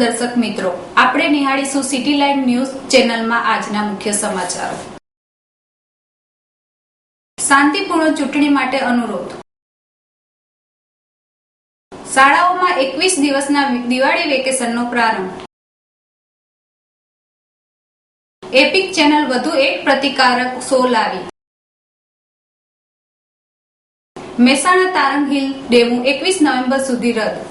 દર્શક મિત્રો, આપણે નિહાળીશું સિટી લાઇવ ન્યૂઝ ચેનલમાં આજના મુખ્ય સમાચારો। શાંતિપૂર્ણ ચૂંટણી માટે અનુરોધ। શાળાઓમાં 21 દિવસના દિવાળી વેકેશનનો પ્રારંભ। એપિક ચેનલ વધુ એક પ્રતિકારક શો લાવી। મહેસાણા તારંગ હિલ ડેમુ 21 નવેમ્બર સુધી રદ।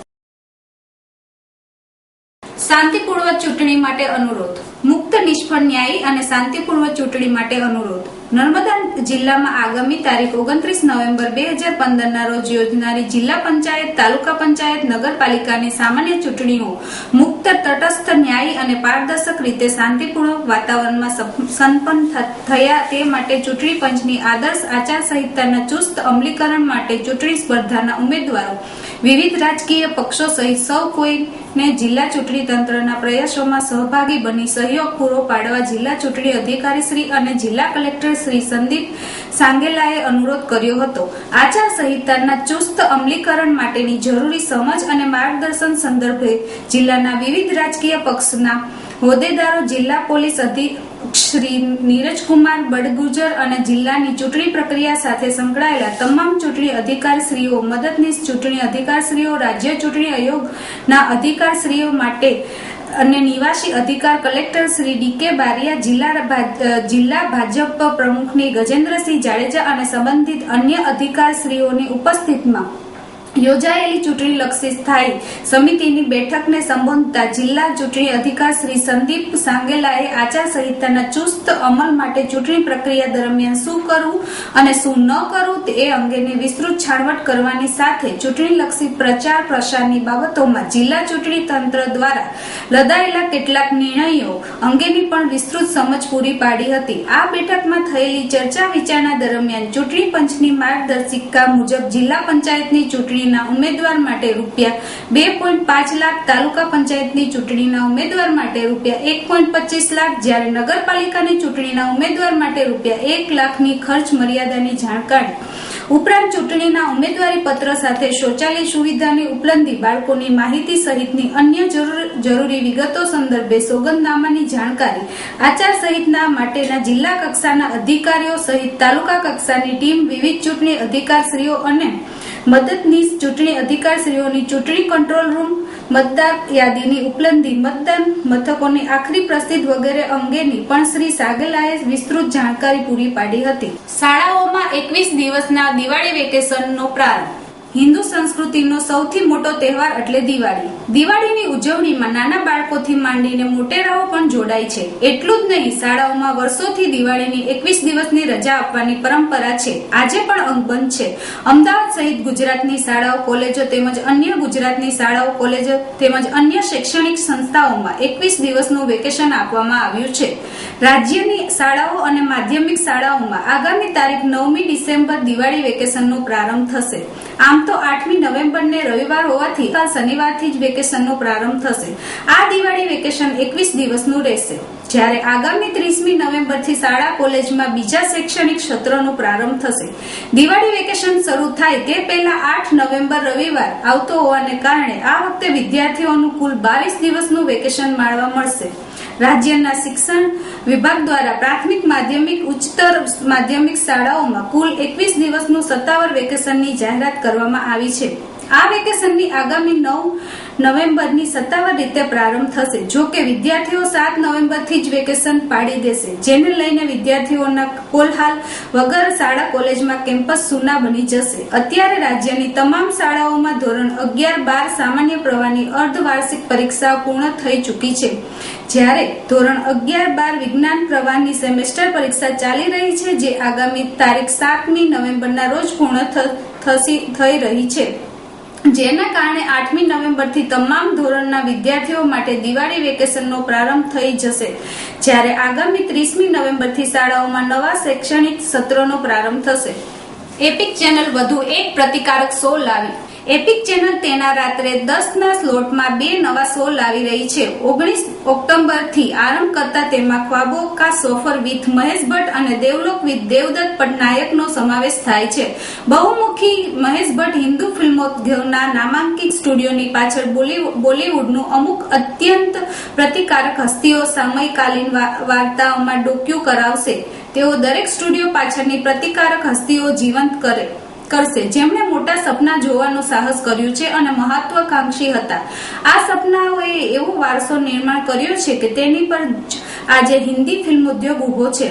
શાંતિપૂર્વક ચૂંટણી માટે અનુરોધ। મુક્ત, નિષ્ફળ, ન્યાયી અને શાંતિપૂર્વક ચૂંટણી માટે અનુરોધ। નર્મદા જિલ્લામાં આગામી તારીખ 29 નવેમ્બર 2015ના રોજ યોજનારી જિલ્લા પંચાયત, તાલુકા પંચાયત, નગરપાલિકાની સામાન્ય ચૂંટણીઓ મુક્ત, તટસ્થ, ન્યાયી અને પારદર્શક રીતે શાંતિપૂર્ણ વાતાવરણમાં સંપન્ન થયા તે માટે ચૂંટણી પંચની આદર્શ આચારસંહિતાના ચુસ્ત અમલીકરણ માટે ચૂંટણી સ્પર્ધાના ઉમેદવારો, વિવિધ રાજકીય પક્ષો સહિત સૌ કોઈને જિલ્લા ચૂંટણી તંત્રના પ્રયાસોમાં સહભાગી બની સહયોગ પૂરો પાડવા જિલ્લા ચૂંટણી અધિકારી શ્રી અને જિલ્લા કલેક્ટર શ્રી સંદીપ સાંગેલાએ અનુરોધ કર્યો હતો। આચાર સંહિતાના ચુસ્ત અમલીકરણ માટેની જરૂરી સમજ અને માર્ગદર્શન સંદર્ભે જિલ્લાના વિવિધ રાજકીય પક્ષના હોદ્દેદારો, જિલ્લા પોલીસ અધિક્ષક શ્રી નીરજકુમાર બડગુજર અને જિલ્લાની ચૂંટણી પ્રક્રિયા સાથે સંકળાયેલા તમામ ચૂંટણી અધિકારીશ્રીઓ, મદદનીશ ચૂંટણી અધિકારીશ્રીઓ, રાજ્ય ચૂંટણી આયોગના અધિકારીશ્રીઓ માટે અને નિવાસી અધિકાર કલેક્ટર શ્રી ડી.કે. બારિયા, જિલ્લા ભાજપ પ્રમુખની ગજેન્દ્રસિંહ જાડેજા અને સંબંધિત અન્ય અધિકારીશ્રીઓની ઉપસ્થિતિમાં યોજાયેલી ચૂંટણી લક્ષી સ્થાયી સમિતિની બેઠકને સંબોધતા જિલ્લા ચૂંટણી અધિકારી શ્રી સંદીપ સાંગેલાએ આચાર સંહિતાના ચુસ્ત અમલ માટે ચૂંટણી પ્રક્રિયા દરમિયાન શું કરવું અને શું ન કરવું એ અંગેની વિસ્તૃત છાણવટ કરવાની સાથે ચૂંટણી લક્ષી પ્રચાર પ્રસારની બાબતોમાં જિલ્લા ચૂંટણી તંત્ર દ્વારા લદાયેલા કેટલાક નિર્ણયો અંગેની પણ વિસ્તૃત સમજ પૂરી પાડી હતી। આ બેઠકમાં થયેલી ચર્ચા વિચારણા દરમિયાન ચૂંટણી પંચની માર્ગદર્શિકા મુજબ જિલ્લા પંચાયતની ચૂંટણી ઉમેદવાર માટે રૂપિયા 2.5 લાખ, તાલુકા પંચાયતની ચૂંટણીના ઉમેદવાર માટે રૂપિયા 1.25 લાખ, જ્યારે નગરપાલિકાની ચૂંટણીના ઉમેદવાર માટે રૂપિયા 1 લાખની ખર્ચ મર્યાદાની જાણકારી ઉપરાંત ચૂંટણીના ઉમેદવારી પત્ર સાથે શૌચાલય સુવિધાની ઉપલબ્ધિ, બાળકોની માહિતી સહિતની અન્ય જરૂરી વિગતો સંદર્ભે સોગંદનામાની જાણકારી, આચાર સંહિતા માટેના જિલ્લા કક્ષાના અધિકારીઓ સહિત તાલુકા કક્ષાની ટીમ, વિવિધ ચૂંટણી અધિકારીશ્રીઓ અને મદદનીશ ચૂંટણી અધિકારીશ્રીઓની ચૂંટણી કંટ્રોલ રૂમ, મતદાર યાદીની ઉપલબ્ધિ, મતદાન મથકોની આખરી પ્રસિદ્ધ વગેરે અંગેની પણ શ્રી સાગેલાએ વિસ્તૃત જાણકારી પૂરી પાડી હતી। શાળાઓમાં 21 દિવસના દિવાળી વેકેશનનો પ્રારંભ। હિન્દુ સંસ્કૃતિનો સૌથી મોટો તહેવાર એટલે દિવાળી। દિવાળીની ઉજવણીમાં નાના બાળકોથી માંડીને મોટેરાઓ પણ જોડાય છે। એટલું જ નહીં, શાળાઓમાં વર્ષોથી દિવાળીની 21 દિવસની રજા આપવાની પરંપરા છે। આજે પણ અકબંધ છે। અમદાવાદ સહિત ગુજરાતની શાળાઓ, કોલેજો તેમજ અન્ય ગુજરાતની શાળાઓ, કોલેજો તેમજ અન્ય શૈક્ષણિક સંસ્થાઓમાં 21 દિવસનું વેકેશન આપવામાં આવ્યું છે। રાજ્યની શાળાઓ અને માધ્યમિક શાળાઓમાં આગામી તારીખ 9મી ડિસેમ્બર દિવાળી વેકેશનનો પ્રારંભ થશે। આમ તો 8મી નવેમ્બરને રવિવાર હોવાથી શનિવારથી જ વેકેશનનો પ્રારંભ થશે। આ દિવાળી વેકેશન 21 દિવસનું રહેશે, જ્યારે આગામી 30મી નવેમ્બરથી શાળા કોલેજમાં બીજા શૈક્ષણિક સત્રનો પ્રારંભ થશે। દિવાળી વેકેશન શરૂ થાય તે પહેલા 8 નવેમ્બર રવિવાર આવતો હોવાને કારણે આ વખતે વિદ્યાર્થીઓનું કુલ 22 દિવસનું વેકેશન માણવા મળશે। રાજ્યના શિક્ષણ વિભાગ દ્વારા પ્રાથમિક, માધ્યમિક, ઉચ્ચતર માધ્યમિક શાળાઓમાં કુલ 21 દિવસનું સત્તાવાર વેકેશનની જાહેરાત કરવામાં આવી છે। આ વેકેશનની આગામી 9 નવેમ્બરની સત્તાવાર રીતે પ્રારંભ થશે। જો કે વિદ્યાર્થીઓ 7 નવેમ્બરથી જ વેકેશન પાડી દેશે, જેને લઈને વિદ્યાર્થીઓના કોલહાલ વગર શાળા કોલેજમાં કેમ્પસ સૂના બની જશે। અત્યારે રાજ્યની તમામ શાળાઓમાં ધોરણ 11, 12 સામાન્ય પ્રવાહની અર્ધવાર્ષિક પરીક્ષાઓ પૂર્ણ થઈ ચૂકી છે, જ્યારે ધોરણ 11, 12 વિજ્ઞાન પ્રવાહની સેમેસ્ટર પરીક્ષા ચાલી રહી છે, જે આગામી તારીખ 7મી નવેમ્બરના રોજ પૂર્ણ થઈ રહી છે, જેના કારણે 8મી નવેમ્બરથી તમામ ધોરણના વિદ્યાર્થીઓ માટે દિવાળી વેકેશનનો પ્રારંભ થઈ જશે, જ્યારે આગામી 30મી નવેમ્બરથી શાળાઓમાં નવા શૈક્ષણિક સત્રનો પ્રારંભ થશે। એપિક ચેનલ વધુ એક પ્રતિકારક શો લાવી। એપિક ચેનલ તેના રાત્રે 10ના સ્લોટમાં 2 નવા શો લાવી રહી છે. 19 ઓક્ટોબરથી આરંભ કરતા તેમાં ખ્વાબો કા સફર વિથ મહેશ ભટ્ટ અને દેવલોક વિથ દેવદત્ત પટનાયકનો સમાવેશ થાય છે. બહુમુખી મહેશ ભટ્ટ હિન્દુ ફિલ્મોદ્યોગના નામાંકિત સ્ટુડિયોની પાછળ બોલિવૂડનું અમુક અત્યંત પ્રતિકારક હસ્તીઓ સમયકાલીન વાર્તાઓમાં ડોક્યુ કરાવશે. તેઓ દરેક સ્ટુડિયો પાછળની પ્રતિકારક હસ્તીઓ જીવંત કરશે જેમણે મોટા સપના જોવાનું સાહસ કર્યું છે અને મહત્વાકાંક્ષી હતા. આ સપનાઓએ એવો વારસો નિર્માણ કર્યો છે કે તેની પર આજે હિન્દી ફિલ્મ ઉદ્યોગ ઉભો છે.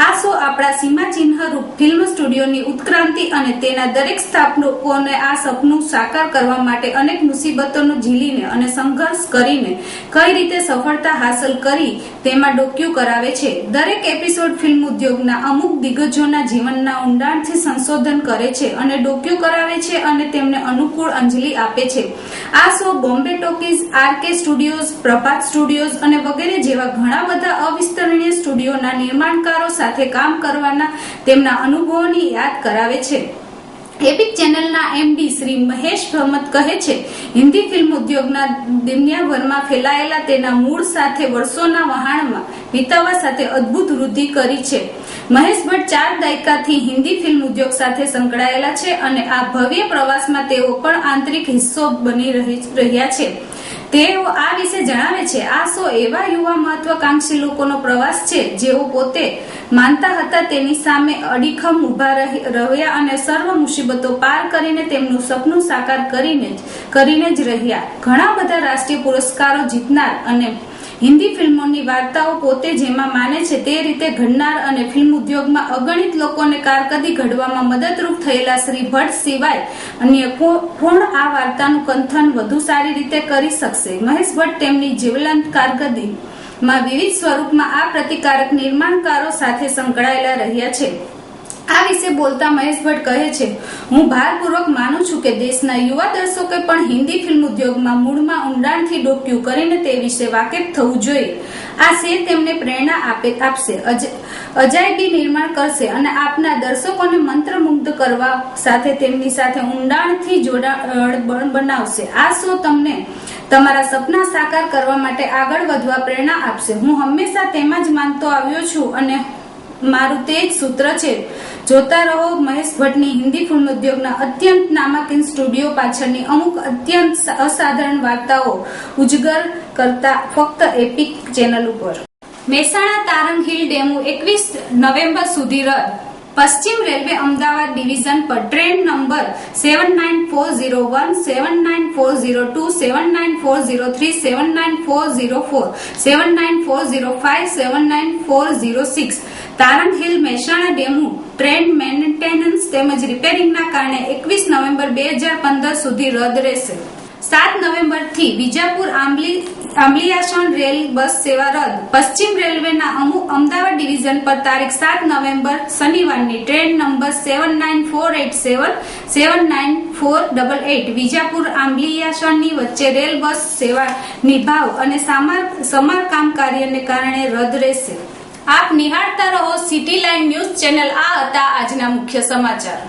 આ શો આપણા સીમાચિહ્ન રૂપ ફિલ્મ સ્ટુડિયોની ઉત્ક્રાંતિ અને તેના દરેક સ્થાપકોને આ સપનું સાકાર કરવા માટે અનેક મુસીબતોનો ઝીલીને અને સંઘર્ષ કરીને કઈ રીતે સફળતા હાંસલ કરી તેમાં ડોક્યુ કરાવે છે. દરેક એપિસોડ ફિલ્મ ઉદ્યોગના અમુક દિગ્ગજોના જીવનના ઊંડાણથી સંશોધન કરે છે અને ડોક્યુ કરાવે છે અને તેમને અનુકૂળ અંજલિ આપે છે. આ શો બોમ્બે ટોકીઝ, આરકે સ્ટુડિયોઝ, પ્રભાત સ્ટુડિયોઝ અને વગેરે જેવા ઘણા બધા અવિસ્તરણીય સ્ટુડિયોના નિર્માણકારો સાથે કામ કરવાના તેમના અનુભવોની યાદ કરાવે છે. એપિક ચેનલના એમડી શ્રી મહેશ ભટ્ટ કહે છે, હિન્દી ફિલ્મ ઉદ્યોગના દુનિયાભરમાં ફેલાયેલા તેના મૂળ સાથે વર્ષોના વહાણમાં વિતાવવા સાથે અદ્ભુત વૃદ્ધિ કરી છે. મહેશ ભટ્ટ 4 દાયકાથી હિન્દી ફિલ્મ ઉદ્યોગ સાથે સંકળાયેલા છે અને આ ભવ્ય પ્રવાસમાં તેઓ પણ આંતરિક હિસ્સો બની રહ્યા છે. તેઓ આ વિશે જણાવે છે, આ શો એવા યુવા મહત્વાકાંક્ષી લોકોનો પ્રવાસ છે જેઓ પોતે માનતા હતા તેની સામે અડીખમ ઉભા રહ્યા અને સર્વ મુસીબતો પાર કરીને તેમનું સપનું સાકાર કરીને જ રહ્યા. ઘણા બધા રાષ્ટ્રીય પુરસ્કારો જીતનાર અને હિન્દી ફિલ્મોની વાર્તાઓ પોતે જેમાં માને છે તે રીતે ઘડનાર અને ફિલ્મ ઉદ્યોગમાં અગણિત લોકોને કારકિર્દી ઘડવામાં મદદરૂપ થયેલા શ્રી ભટ્ટ સિવાય અન્ય કોણ આ વાર્તાનું કથન વધુ સારી રીતે કરી શકશે? મહેશ ભટ્ટ તેમની જીવંત કારકિર્દીમાં વિવિધ સ્વરૂપમાં આ પ્રતિકારક નિર્માણકારો સાથે સંકળાયેલા રહ્યા છે. આ વિશે બોલતા મહેશ ભટ્ટ કહે છે, હું ભારપૂર્વક માનું છું કે દેશના યુવા દર્શકોએ પણ હિન્દી ફિલ્મ ઉદ્યોગમાં મૂળમાં ઊંડાણથી ડોક્યુ કરીને તે વિશે વાકેફ થવું જોઈએ. આ શેર તેમને પ્રેરણા આપશે, અજાયબી નિર્માણ કરશે અને આપના દર્શકોને મંત્રમુગ્ધ કરવા સાથે તેમની સાથે ઊંડાણથી જોડાણ બનાવશે. આ શો તમને તમારા સપના સાકાર કરવા માટે આગળ વધવા પ્રેરણા આપશે. હું હંમેશા તેમાં જ માનતો આવ્યો છું અને મારું તે જ સૂત્ર છે. જોતા રહો મહેશ ભટ્ટની હિન્દી ફિલ્મ ઉદ્યોગના અત્યંત નામાંકિત સ્ટુડિયો પાછળની અમુક અત્યંત અસાધારણ વાર્તાઓ ઉજાગર કરતા ફક્ત એપિક ચેનલ ઉપર. મહેસાણા તારંગ હિલ ડેમુ 21 નવેમ્બર સુધી રદ. પશ્ચિમ રેલવે અમદાવાદ ડિવિઝન પર train number 79401, 79402, 79403, 79404, 79405, 79406 Taranga Hill Mehsana DEMU train maintenance તેમજ રિપેરિંગના કારણે 21 નવેમ્બર 2015 સુધી રદ રહેશે. 7 નવેમ્બરથી વિજાપુર આંબલિયાસણ રેલ બસ સેવા રદ. પશ્ચિમ રેલવેના અમદાવાદ ડિવિઝન પર તારીખ 7 નવેમ્બર શનિવારની ટ્રેન નંબર 79487, 79488 વિજાપુર આંબલિયાસણની વચ્ચે રેલ બસ સેવા નિભાવ અને સમારકામ કાર્યને કારણે રદ રહેશે. આપ નિહાળતા રહો સિટી લાઇન ન્યૂઝ ચેનલ. આ હતા આજના મુખ્ય સમાચાર.